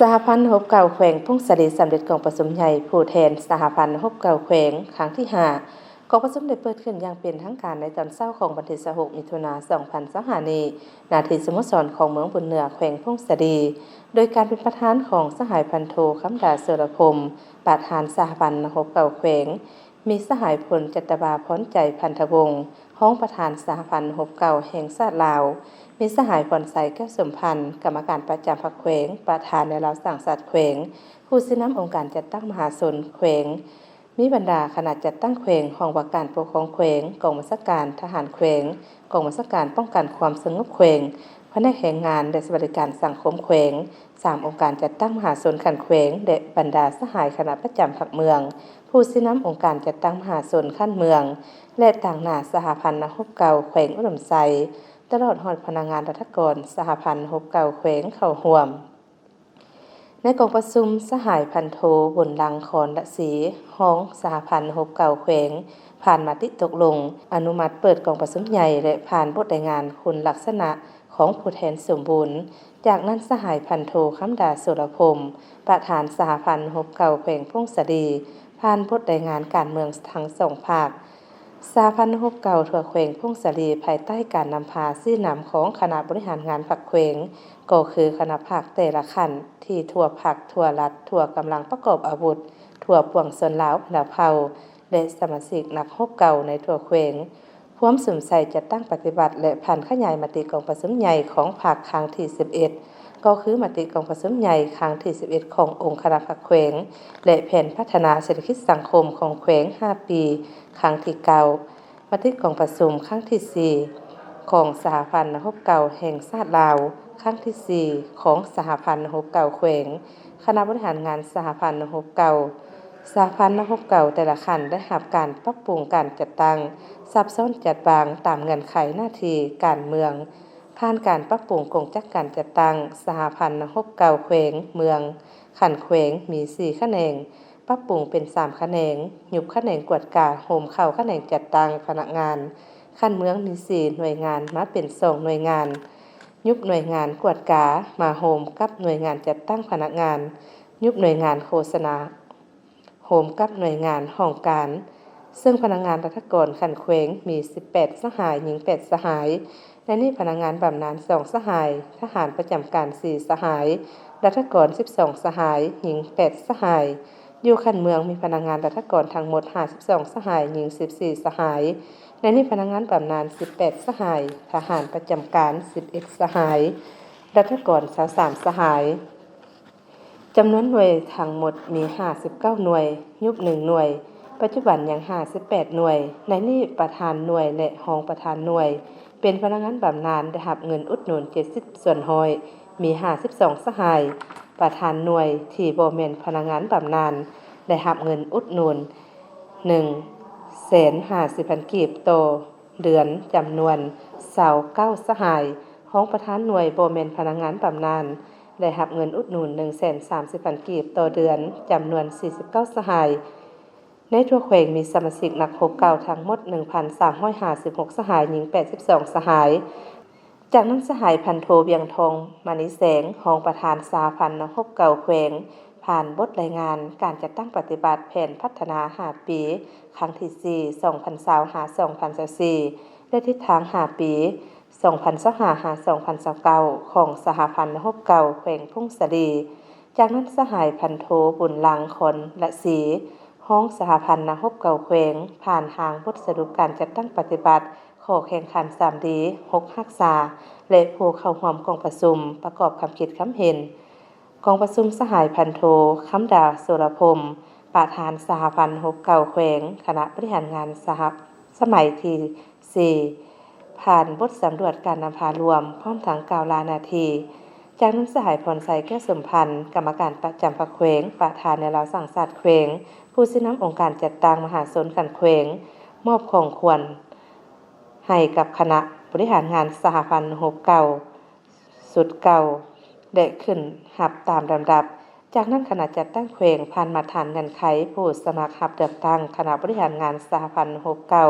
สหพันธ์ฮบเก่าแขวงพุ่งสรีสำเร็จกองประชุมใหญ่ผู้แทนสหพันธ์ฮบเก่าแขวงครั้งที่5กองประชุมได้เปิดขึ้นอย่างเป็นทางการในตอนเช้าของวันที่16มิถุนายน2025นี้ณที่สโมสรของเมืองบุญเหนือแขวงพุ่งสรีโดยการเป็นประธานของสหายพันโทคำดาเสรพรมประธานสหพันธ์ฮบเก่าแขวงมีสหายพลจัตบาพรใจพันธวงศ์ห้องประธานสหพันธ์ฮบเก่าแห่งชาติลาวมีสหายพรใสแก้วสมพันธ์กรรมการประจำพรรคแขวงประธานในลาวสั่งสัตว์แขวงผู้ซื้อนำองค์การจัดตั้งมหาชนแขวงมีบรรดาคณะจัดตั้งแขวงของว่าการปกครองแขวงกองบัญชาการทหารแขวงกองบัญชาการป้องกันความสงบแขวงแผนกแรงงานและสวัสดิการสังคมแขวง3องค์การจัดตั้งมหาชนขันแขวงและบรรดาสหายคณะประจำพรรคเมืองผู้ซื้อนำองค์การจัดตั้งมหาชนขั้นเมืองและต่างหน้าสหพันธ์ฮบเก่าแขวงอุดมไซตลอดหอดพนักงานรัฐกรสหพันธ์ฮบเก่าแขวงเข้าร่วมในกองประชุมสหายพันโทบุญลังคอนละศรีห้องสหพันธ์ฮบเก่าแขวงผ่านมติตกลงอนุมัติเปิดกองประชุมใหญ่และผ่านบทรายงานคุณลักษณะของผู้แทนสมบูรณ์จากนั้นสหายพันโทคำดาสุรพรมประธานสหพันธ์ฮบเก่าแขวงพงศดีผ่านบทรายงานการเมืองทั้งสองภาคสหพันธ์ฮบเก่าทั่วแขวงพงศดีภายใต้การนำพาซี่นำของคณะบริหารงานพรรคแขวงก็คือคณะภาคแต่ละขันที่ทั่วภาคทั่วรัฐทั่วกำลังประกอบอาวุธทั่วปวงชนลาวพะเผ่าและสมาชิกนักฮบเก่าในทั่วแขวงพร้อมสมใส่จัดตั้งปฏิบัติและผ่านขยายมติกองประชุมใหญ่ของภาคครั้งที่11ก็คือมติกองประชุมใหญ่ครั้งที่11ขององค์คณะพรรคแขวงและแผนพัฒนาเศรษฐกิจสังคมของแขวง5ปีครั้งที่9มติกองประชุมครั้งที่4ของสหพันธ์ฮบเก่าแห่งชาติลาวครั้งที่4ของสหพันธ์ฮบเก่าแขวงคณะบริหารงานสหพันธ์ฮบเก่าสหพันธ์ฮบเก่าแต่ละขันได้รับการปรับปรุงการจัดตั้งซับซ้อนจัดวางตามเงื่อนไขหน้าที่การเมืองผ่านการปรับปรุงกงจักการจัดตั้งสหพันธ์ฮบเก่าแขวงเมืองขันแขวงมี4แขนงปรับปรุงเป็น3แขนงยุบแขนงกวดกาโฮมเข้าแขนงจัดตั้งพนักงานขันเมืองมี4หน่วยงานมาเป็น2หน่วยงานยุบหน่วยงานกวดกามาโฮมกับหน่วยงานจัดตั้งพนักงานยุบหน่วยงานโฆษณาโฮมกับหน่วยงานห้องการซึ่งพนักงานรัฐกรขันแขวงมี18สหายหญิง8สหายและนี่พนักงานบำนาญ2สหายทหารประจำการ4สหายรัฐกร12สหายหญิง8สหายอยู่ขันเมืองมีพนักงานรัฐกรทั้งหมด52สหายหญิง14สหายและนี่พนักงานบำนาญ18สหายทหารประจำการ11สหายรัฐกร23สหายจำนวนหน่วยทั้งหมดมี59หน่วยยุบ1หน่วยปัจจุบันยัง58หน่วยในนี้ประธานหน่วยและรองประธานหน่วยเป็นพนักงานบำนาญได้รับเงินอุดหนุน70ส่วนห้อยมี52สหายประธานหน่วยที่บ่แม่นพนักงานบำนาญได้รับเงินอุดหนุน150,000 กีบต่อเดือนจำนวน29สหายรองประธานหน่วยบ่แม่นพนักงานบำนาญได้รับเงินอุดหนุน130,000 กีบต่อเดือนจำนวน49สหายในทั่วแขวงมีสมาชิกนักฮบเก่าทั้งหมด 1,356 สหายหญิง82สหายจากนั้นสหายพันโทเวียงทองมานิแสงรองประธานสหพันธ์นักฮบเก่าแขวงผ่านบทรายงานการจัดตั้งปฏิบัติแผนพัฒนา5ปีครั้งที่4 2025-2024และทิศทาง5ปี2025-2029ของสหพันธ์ฮบเก่าแขวงพุ่งสดีจากนั้นสหายพันโทบุญลังคนละศรีห้องสหพันธ์ฮบเก่าแขวงผ่านทางบทสรุปการจัดตั้งปฏิบัติข้อแข่งขัน3ดี6รักษาและผู้เข้าร่วมกองประชุมประกอบคำคิดคำเห็นกองประชุมสหายพันโทคำดาสุรพรมประธานสหพันธ์ฮบเก่าแขวงคณะบริหารงานสมัยที่4ผ่านบทสำรวจการนำพารวมพร้อมทั้งกล่าวลานาทีจากนั้นสหายพรใสแก้วสมพันธ์กรรมการประจำพรรคแขวงประธานในลาวสั่งสัตว์แขวงผู้ซื้อนำองค์การจัดตั้งมหาชนขันแขวงมอบของควรให้กับคณะบริหารงานสหพันธ์ฮบเก่าสุดเก่าได้ขึ้นหับตามลำดับจากนั้นคณะจัดตั้งแขวงผ่านมาตรฐานเงื่อนไขผู้สมัครรับเลือกตั้งคณะบริหารงานสหพันธ์ฮบเก่า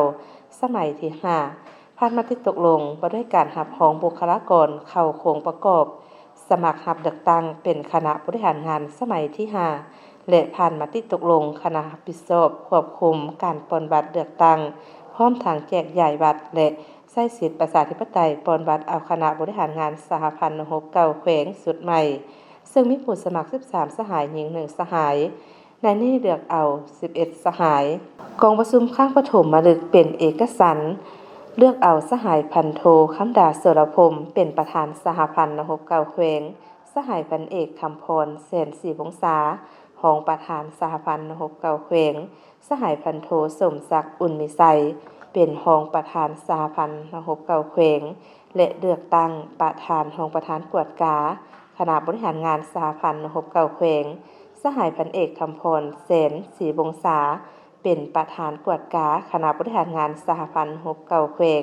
สมัยที่5ผ่านมติตกลงว่าด้วยการรับรองบุคลากรเข้าโครงประกอบ มัครรับเลือกตั้งเป็นคณะบริหารงานสมัยที่ 5 และผ่านมติตกลงคณะรับผิดชอบควบคุมการปลนบัตรเลือกตั้งพร้อมทางแจกจ่ายบัตรและใช้สิทธิประชาธิปไตยปลนบัตรเอาคณะบริหารงานสหพันธ์6 9แขวงสุดใหม่ซึ่งมีผู้สมัคร13สหายหญิง1สหายในนี้เลือกเอา11สหายกองประชุมข้างปฐมมาลึกเป็นเอกสารเลือกเอาสหายพันโทคำดาเสรพรมเป็นประธานสหพันธ์6 9แขวงสหายพันเอกคำพรแสนศรีวงศารองประธานสหพันธ์6 9แขวงสหายพันโทสมศักดิ์อุ่นมิไซเป็นรองประธานสหพันธ์6 9แขวงและเลือกตั้งประธานรองประธานกวดกาคณะบริหารงานสหพันธ์6 9แขวงสหายพันเอกคำพรแสนศรีวงศาเป็นประธานกวดกาคณะบริหารงานสหพันธ์6 9แขวง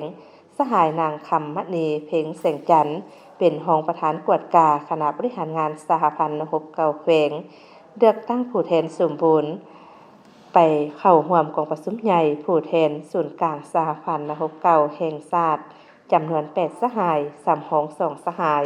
สหายนางคำมณีเพ็งแสงจันทร์เป็นรองประธานกวดกาคณะบริหารงานสหพันธ์6 9แขวงเลือกตั้งผู้แทนสมบูรณ์ไปเข้าร่วมกองประชุมใหญ่ผู้แทนศูนย์กลางสหพันธ์6 9แห่งชาติจำนวน8สหาย3 2สหาย